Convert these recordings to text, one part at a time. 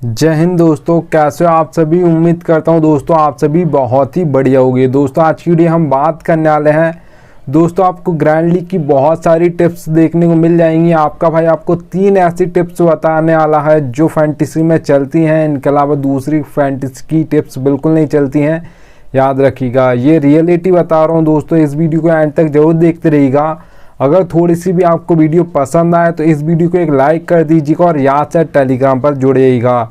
जय हिंद दोस्तों, कैसे हो आप सभी। उम्मीद करता हूं दोस्तों आप सभी बहुत ही बढ़िया होंगे। दोस्तों आज की वीडियो हम बात करने वाले हैं दोस्तों आपको ग्रैंड लीग की बहुत सारी टिप्स देखने को मिल जाएंगी। आपका भाई आपको 3 ऐसी टिप्स बताने वाला है जो फैंटेसी में चलती हैं, इनके अलावा दूसरी फैंटेसी की टिप्स बिल्कुल नहीं चलती हैं। याद रखिएगा, ये रियलिटी बता रहा हूँ दोस्तों। इस वीडियो को एंड तक जरूर देखते रहिएगा। अगर थोड़ी सी भी आपको वीडियो पसंद आए तो इस वीडियो को एक लाइक कर दीजिएगा और याद से टेलीग्राम पर जुड़िएगा।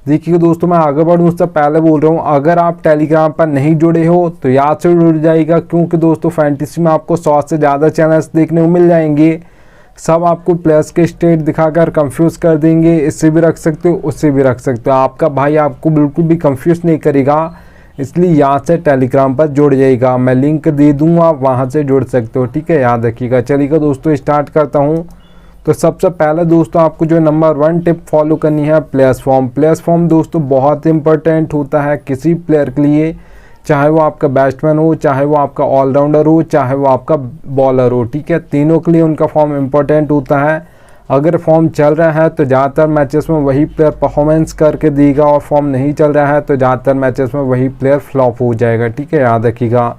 देखिए दोस्तों, मैं आगे बढ़ूँ उससे पहले बोल रहा हूँ, अगर आप टेलीग्राम पर नहीं जुड़े हो तो याद से जुड़ जाइएगा, क्योंकि दोस्तों फैंटेसी में आपको 100 से ज़्यादा चैनल्स देखने को मिल जाएंगे। सब आपको प्लेयर्स के स्टेट दिखाकर कंफ्यूज कर देंगे। इससे भी रख सकते हो, उससे भी रख सकते हो। आपका भाई आपको बिल्कुल भी कंफ्यूज नहीं करेगा, इसलिए याद से टेलीग्राम पर जुड़ जाइएगा। मैं लिंक दे दूंगा, आप वहां से जुड़ सकते हो, ठीक है। याद रखिएगा। चलिएगा दोस्तों स्टार्ट करता हूं। तो सबसे पहले दोस्तों आपको जो नंबर 1 टिप फॉलो करनी है, प्लेयर्स फॉर्म। प्लेयर्स फॉर्म दोस्तों बहुत इंपॉर्टेंट होता है किसी प्लेयर के लिए, चाहे वो आपका बैट्समैन हो, चाहे वो आपका ऑलराउंडर हो, चाहे वो आपका बॉलर हो, ठीक है। तीनों के लिए उनका फॉर्म इंपॉर्टेंट होता है। अगर फॉर्म चल रहा है तो ज़्यादातर मैचेस में वही प्लेयर परफॉर्मेंस करके देगा, और फॉर्म नहीं चल रहा है तो ज़्यादातर मैचेस में वही प्लेयर फ्लॉप हो जाएगा, ठीक है। याद रखिएगा।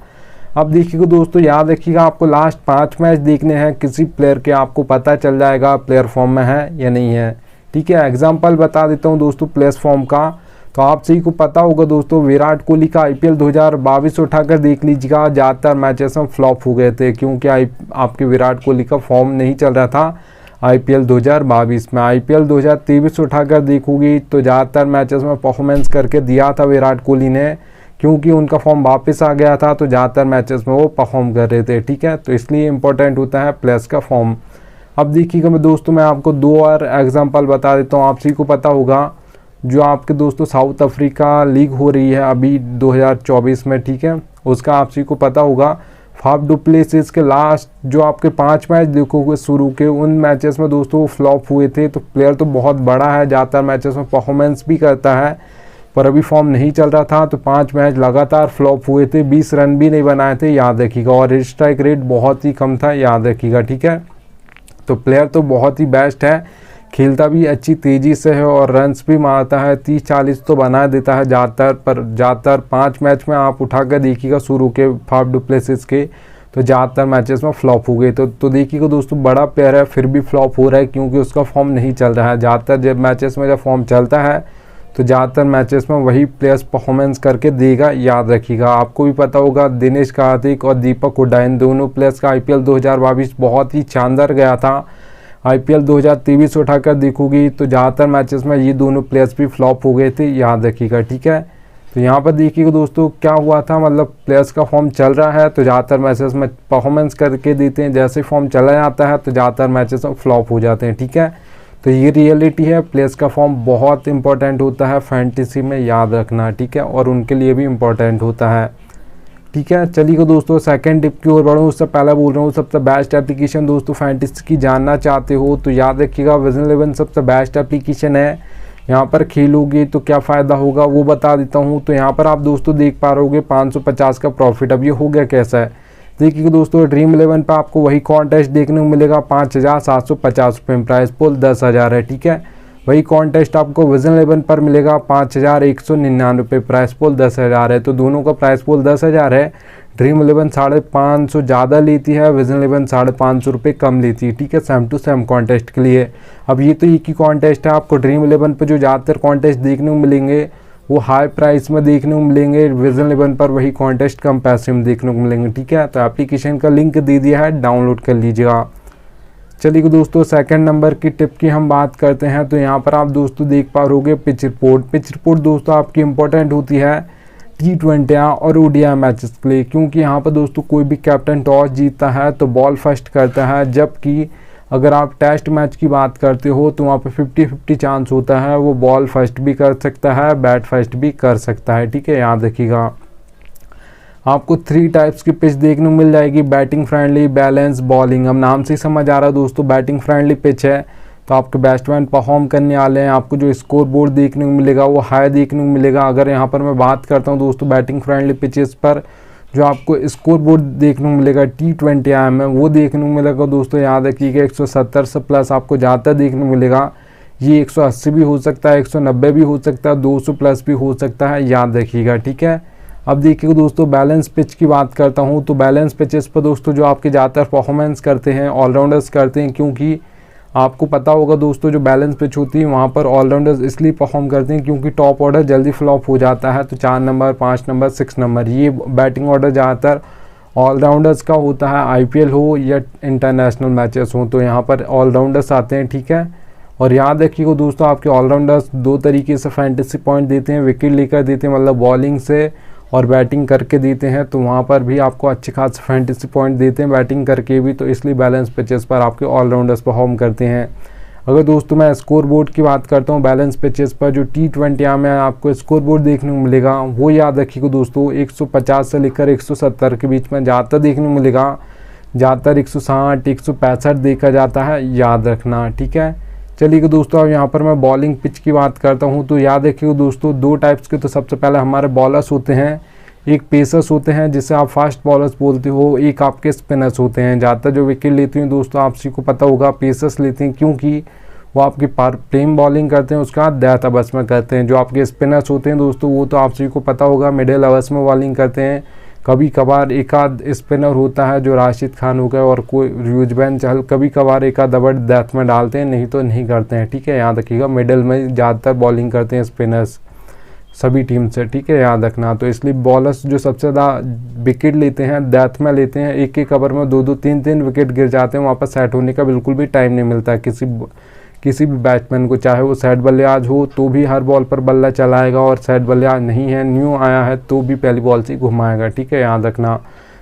अब देखिएगा दोस्तों, याद रखिएगा, आपको लास्ट 5 मैच देखने हैं किसी प्लेयर के, आपको पता चल जाएगा प्लेयर फॉर्म में है या नहीं है, ठीक है। एग्जाम्पल बता देता हूँ दोस्तों प्लेयर्स फॉर्म का। तो आप सभी को पता होगा दोस्तों, विराट कोहली का IPL 2022 उठाकर देख लीजिएगा। ज़्यादातर मैचेस में फ्लॉप हो गए थे, क्योंकि आपके विराट कोहली का फॉर्म नहीं चल रहा था IPL 2022 में। IPL 2023 उठाकर देखोगी तो ज़्यादातर मैचेस में परफॉर्मेंस करके दिया था विराट कोहली ने, क्योंकि उनका फॉर्म वापस आ गया था, तो ज़्यादातर मैचेस में वो परफॉर्म कर रहे थे, ठीक है। तो इसलिए इंपॉर्टेंट होता है प्लेयर्स का फॉर्म। अब देखिएगा मैं दोस्तों, मैं आपको 2 और एग्जाम्पल बता देता हूँ। आप सभी को पता होगा जो आपके दोस्तों साउथ अफ्रीका लीग हो रही है अभी 2024 में, ठीक है, उसका आप सभी को पता होगा। फाफ डु प्लेसिस के लास्ट जो आपके 5 मैच देखोगे शुरू के, उन मैचेस में दोस्तों वो फ्लॉप हुए थे। तो प्लेयर तो बहुत बड़ा है, ज़्यादातर मैचेस में परफॉर्मेंस भी करता है, पर अभी फॉर्म नहीं चल रहा था, तो 5 मैच लगातार फ्लॉप हुए थे, 20 रन भी नहीं बनाए थे, याद रखिएगा। और स्ट्राइक रेट बहुत ही कम था, याद रखिएगा, ठीक है। तो प्लेयर तो बहुत ही बेस्ट है, खेलता भी अच्छी तेज़ी से है और रन्स भी मारता है, 30-40 तो बना देता है ज़्यादातर। पर ज़्यादातर 5 मैच में आप उठाकर देखिएगा शुरू के फाफ डु प्लेसिस के, तो ज़्यादातर मैचेस में फ्लॉप हो गए। तो देखिएगा दोस्तों, बड़ा प्लेयर है फिर भी फ्लॉप हो रहा है, क्योंकि उसका फॉर्म नहीं चल रहा है। ज़्यादातर जब मैचेस में जब फॉर्म चलता है तो ज़्यादातर मैचेस में वही प्लेयर्स परफॉर्मेंस करके देगा, याद रखिएगा। आपको भी पता होगा दिनेश कार्तिक और दीपक हुड्डा, इन दोनों प्लेयर्स का IPL 2022 बहुत ही शानदार गया था। IPL 2023 उठाकर देखोगी तो ज़्यादातर मैचेस में ये दोनों प्लेयर्स भी फ्लॉप हो गए थे, याद रखिएगा, ठीक है। तो यहाँ पर देखिएगा दोस्तों क्या हुआ था, मतलब प्लेयर्स का फॉर्म चल रहा है तो ज़्यादातर मैचेस में परफॉर्मेंस करके देते हैं, जैसे फॉर्म चला जाता है तो ज़्यादातर मैचेस में फ्लॉप हो जाते हैं, ठीक है। तो ये रियलिटी है, प्लेयर्स का फॉर्म बहुत इंपॉर्टेंट होता है फैंटेसी में, याद रखना, ठीक है, और उनके लिए भी इम्पोर्टेंट होता है, ठीक है। चलिए दोस्तों सेकंड टिप की ओर बढ़ूँ उससे पहले बोल रहा हूँ, सबसे बेस्ट एप्लीकेशन दोस्तों फैंटेसी की जानना चाहते हो तो याद रखिएगा, विजन 11 सबसे बेस्ट एप्लीकेशन है। यहाँ पर खेलोगे तो क्या फ़ायदा होगा वो बता देता हूँ। तो यहाँ पर आप दोस्तों देख पा रहोगे 550 का प्रॉफिट। अब ये हो गया कैसा है, देखिए दोस्तों, ड्रीम 11 पर आपको वही कॉन्टेस्ट देखने को मिलेगा, 5750 रुपये में, प्राइस पुल 10,000 है, ठीक है। वही कॉन्टेस्ट आपको विजन 11 पर मिलेगा 5199 रुपये, प्राइस पुल 10,000 है। तो दोनों का प्राइस पुल 10,000 है। ड्रीम 11 550 ज़्यादा लेती है, विजन 11 550 रुपये कम लेती है, ठीक है, सेम टू सेम कॉन्टेस्ट के लिए। अब ये तो एक ही कॉन्टेस्ट है, आपको ड्रीम 11 पर जो ज़्यादातर कॉन्टेस्ट देखने को मिलेंगे वो हाई प्राइस में देखने को मिलेंगे, विजन 11 पर वही कॉन्टेस्ट कम पैसे में देखने को मिलेंगे, ठीक है। तो एप्लीकेशन का लिंक दे दिया है, डाउनलोड कर लीजिएगा। चलिए दोस्तों सेकंड नंबर की टिप की हम बात करते हैं। तो यहाँ पर आप दोस्तों देख पा रहोगे पिच रिपोर्ट। पिच रिपोर्ट दोस्तों आपकी इंपॉर्टेंट होती है T20 और ODI मैचेस के लिए, क्योंकि यहाँ पर दोस्तों कोई भी कैप्टन टॉस जीतता है तो बॉल फर्स्ट करता है, जबकि अगर आप टेस्ट मैच की बात करते हो तो वहाँ पे 50-50 चांस होता है, वो बॉल फर्स्ट भी कर सकता है, बैट फर्स्ट भी कर सकता है, ठीक है। याद रखिएगा, आपको 3 टाइप्स की पिच देखने को मिल जाएगी, बैटिंग फ्रेंडली, बैलेंस, बॉलिंग। अब नाम से समझ आ रहा है दोस्तों, बैटिंग फ्रेंडली पिच है तो आपके बैट्समैन परफॉर्म करने वाले हैं, आपको जो स्कोर बोर्ड देखने को मिलेगा वो हाई देखने को मिलेगा। अगर यहाँ पर मैं बात करता हूँ दोस्तों बैटिंग फ्रेंडली पिचेस पर, जो आपको स्कोर बोर्ड देखने को मिलेगा T20I में, वो देखने को मिलेगा दोस्तों, याद रखिएगा 170 से प्लस आपको ज़्यादा देखने को मिलेगा। ये 180 भी हो सकता है, 190 भी हो सकता है, 200 प्लस भी हो सकता है, याद रखिएगा, ठीक है। अब देखिए दोस्तों बैलेंस पिच की बात करता हूँ, तो बैलेंस पिचेस पर दोस्तों जो आपके ज़्यादातर परफॉर्मेंस करते हैं ऑलराउंडर्स करते हैं, क्योंकि आपको पता होगा दोस्तों जो बैलेंस पिच होती है वहाँ पर ऑलराउंडर्स इसलिए परफॉर्म करते हैं क्योंकि टॉप ऑर्डर जल्दी फ्लॉप हो जाता है। तो 4 नंबर, 5 नंबर, 6 नंबर ये बैटिंग ऑर्डर ज़्यादातर ऑलराउंडर्स का होता है, आईपीएल हो या इंटरनेशनल मैचेस हो, तो यहाँ पर ऑलराउंडर्स आते हैं, ठीक है। और याद रखिएगा दोस्तों आपके ऑलराउंडर्स 2 तरीके से फैंटेसी पॉइंट देते हैं, विकेट लेकर देते हैं, मतलब बॉलिंग से और बैटिंग करके देते हैं, तो वहाँ पर भी आपको अच्छे खास फैंटेसी पॉइंट देते हैं बैटिंग करके भी, तो इसलिए बैलेंस पिचेस पर आपके ऑलराउंडर्स परफॉर्म करते हैं। अगर दोस्तों मैं स्कोर बोर्ड की बात करता हूँ बैलेंस पिचेस पर, जो T20 में आपको स्कोर बोर्ड देखने को मिलेगा वो याद रखिएगा दोस्तों 150 से लेकर 170 के बीच में ज़्यादातर देखने को मिलेगा, ज़्यादातर 160, 165 देखा जाता है, याद रखना, ठीक है। चलिए दोस्तों अब यहाँ पर मैं बॉलिंग पिच की बात करता हूँ, तो याद रखिएगा दोस्तों 2 टाइप्स के, तो सबसे पहले हमारे बॉलर्स होते हैं, एक पेसर्स होते हैं जिसे आप फास्ट बॉलर्स बोलते हो, एक आपके स्पिनर्स होते हैं। ज़्यादातर जो विकेट लेते हैं दोस्तों आप सभी को पता होगा पेसर्स लेते हैं, क्योंकि वो आपकी प्लेन बॉलिंग करते हैं, उसके बाद डेथ ओवर्स में करते हैं। जो आपके स्पिनर्स होते हैं दोस्तों वो तो आप सभी को पता होगा मिडिल ओवर्स में बॉलिंग करते हैं, कभी कभार एक आध स्पिनर होता है जो राशिद खान हो गए और कोई युजवेंद्र चहल, कभी कभार एक आध ओवर डेथ में डालते हैं, नहीं तो नहीं करते हैं, ठीक है। याद रखिएगा मिडिल में ज़्यादातर बॉलिंग करते हैं स्पिनर्स सभी टीम से, ठीक है, याद रखना। तो इसलिए बॉलर्स जो सबसे ज़्यादा विकेट लेते हैं डेथ में लेते हैं, एक एक ओवर में 2-2, 3-3 विकेट गिर जाते हैं, वापस सेट होने का बिल्कुल भी टाइम नहीं मिलता किसी भी बैट्समैन को, चाहे वो सेट बल्लेबाज हो तो भी हर बॉल पर बल्ला चलाएगा, और सेट बल्लेबाज नहीं है, न्यू आया है तो भी पहली बॉल से घुमाएगा, ठीक है, याद रखना।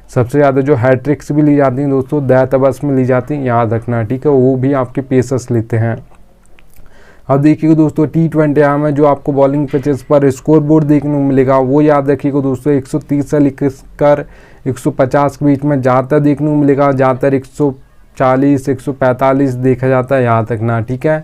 सबसे ज़्यादा जो हैट्रिक्स भी ली जाती हैं दोस्तों डेथ ओवर्स में ली जाती हैं, याद रखना, ठीक है, वो भी आपके पेसर्स लेते हैं। अब देखिएगा दोस्तों T20 में जो आपको बॉलिंग पिचेस पर स्कोर बोर्ड देखने को मिलेगा वो याद रखिएगा दोस्तों 130 से लेकर 150 के बीच में ज़्यादातर देखने को मिलेगा, ज़्यादातर 140, 145 देखा जाता है, याद रखना, ठीक है।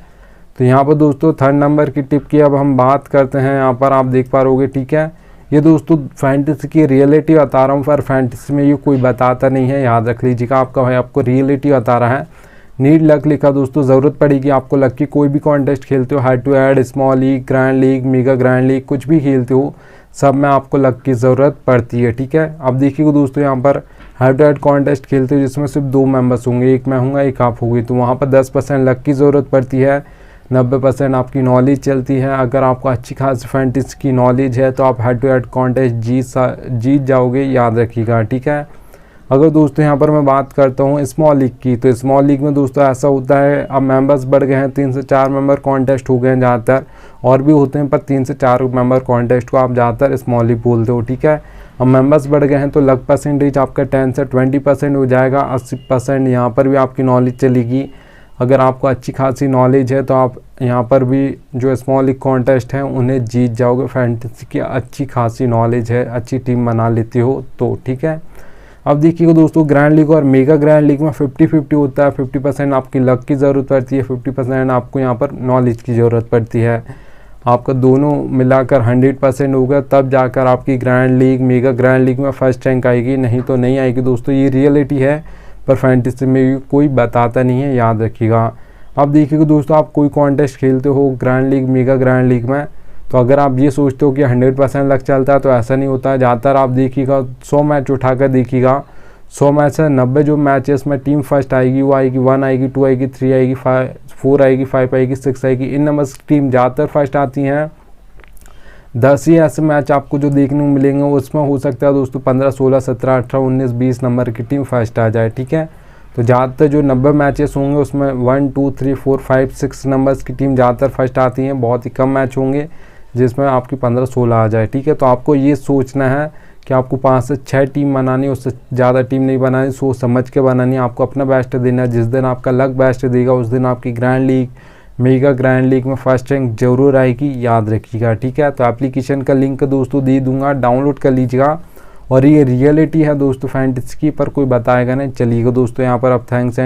तो यहाँ पर दोस्तों 3rd नंबर की टिप की अब हम बात करते हैं, यहाँ पर आप देख पा रहोगे, ठीक है। ये दोस्तों फैंटेसी की रियलिटी बता रहा हूँ, पर फैंटेसी में ये कोई बताता नहीं है, याद रख लीजिएगा, आपका भाई आपको रियलिटी बता रहा है। नीड लक लिखा दोस्तों, ज़रूरत पड़ेगी आपको लक की, कोई भी कॉन्टेस्ट खेलते हो, head to head, small league, grand league, mega grand league, कुछ भी खेलते हो सब में आपको लक की ज़रूरत पड़ती है, ठीक है। अब देखिएगा दोस्तों यहाँ पर हेड टू हेड कॉन्टेस्ट खेलते हो जिसमें सिर्फ 2 मेंबर्स होंगे, एक मैं हूँगा एक आप होगी, तो वहाँ पर 10% लक की ज़रूरत पड़ती है, 90% आपकी नॉलेज चलती है। अगर आपको अच्छी खासी फैंटेसी की नॉलेज है तो आप हेड टू हेड कॉन्टेस्ट जीत जाओगे, याद रखिएगा, ठीक है। अगर दोस्तों यहाँ पर मैं बात करता हूँ स्मॉल लीग की, तो स्मॉल लीग में दोस्तों ऐसा होता है अब मेंबर्स बढ़ गए हैं, 3 से 4 मेंबर कॉन्टेस्ट हो गए हैं ज़्यादातर, और भी होते हैं पर 3 से 4 मेंबर कॉन्टेस्ट को आप ज़्यादातर स्मॉल लीग बोलते हो, ठीक है। अब मेंबर्स बढ़ गए हैं तो लक परसेंटेज आपका 10 से 20% हो जाएगा, 80% यहाँ पर भी आपकी नॉलेज चलेगी। अगर आपको अच्छी खासी नॉलेज है तो आप यहाँ पर भी जो स्मॉल लीग कॉन्टेस्ट हैं उन्हें जीत जाओगे, फैंटेसी की अच्छी खासी नॉलेज है, अच्छी टीम बना लेती हो तो, ठीक है। अब देखिएगा दोस्तों ग्रैंड लीग और मेगा ग्रैंड लीग में 50-50 होता है, 50% आपकी लक की ज़रूरत पड़ती है, 50% आपको यहाँ पर नॉलेज की ज़रूरत पड़ती है। आपका दोनों मिलाकर 100% होगा तब जाकर आपकी grand league, mega grand league में फर्स्ट रैंक आएगी, नहीं तो नहीं आएगी दोस्तों, ये रियलिटी है, पर फैंटेसी में कोई बताता नहीं है, याद रखिएगा। अब देखिएगा दोस्तों आप कोई कॉन्टेस्ट खेलते हो grand league, mega grand league में, तो अगर आप ये सोचते हो कि 100% लक चलता है तो ऐसा नहीं होता है। ज़्यादातर आप देखिएगा 100 मैच उठाकर देखिएगा, 100 मैच से 90 जो मैचेस में टीम फर्स्ट आएगी वो आएगी, 1 आएगी, 2 आएगी, 3 आएगी, 4 आएगी, 5 आएगी, 6 आएगी, इन नंबर्स की टीम ज़्यादातर फर्स्ट आती हैं। 10 ही ऐसे मैच आपको जो देखने को मिलेंगे उसमें हो सकता है दोस्तों 15, 16, 17, 18, 19, 20 नंबर की टीम फर्स्ट आ जाए, ठीक है। तो ज़्यादातर जो 90 मैचेस होंगे उसमें 1, 2, 3, 4, 5, 6 नंबर्स की टीम ज़्यादातर फर्स्ट आती हैं, बहुत ही कम मैच होंगे जिसमें आपकी 15, 16 आ जाए, ठीक है। तो आपको ये सोचना है कि आपको 5 से 6 टीम बनानी, उससे ज़्यादा टीम नहीं बनानी, सोच समझ के बनानी, आपको अपना बेस्ट देना है। जिस दिन आपका लक बेस्ट देगा उस दिन आपकी grand league, mega grand league में फर्स्ट रैंक जरूर आएगी, याद रखिएगा, ठीक है। तो एप्लीकेशन का लिंक दोस्तों दे दूंगा, डाउनलोड कर लीजिएगा, और ये रियलिटी है दोस्तों फैंटेसी की, पर कोई बताएगा नहीं। चलिएगा दोस्तों यहाँ पर अब थैंक्स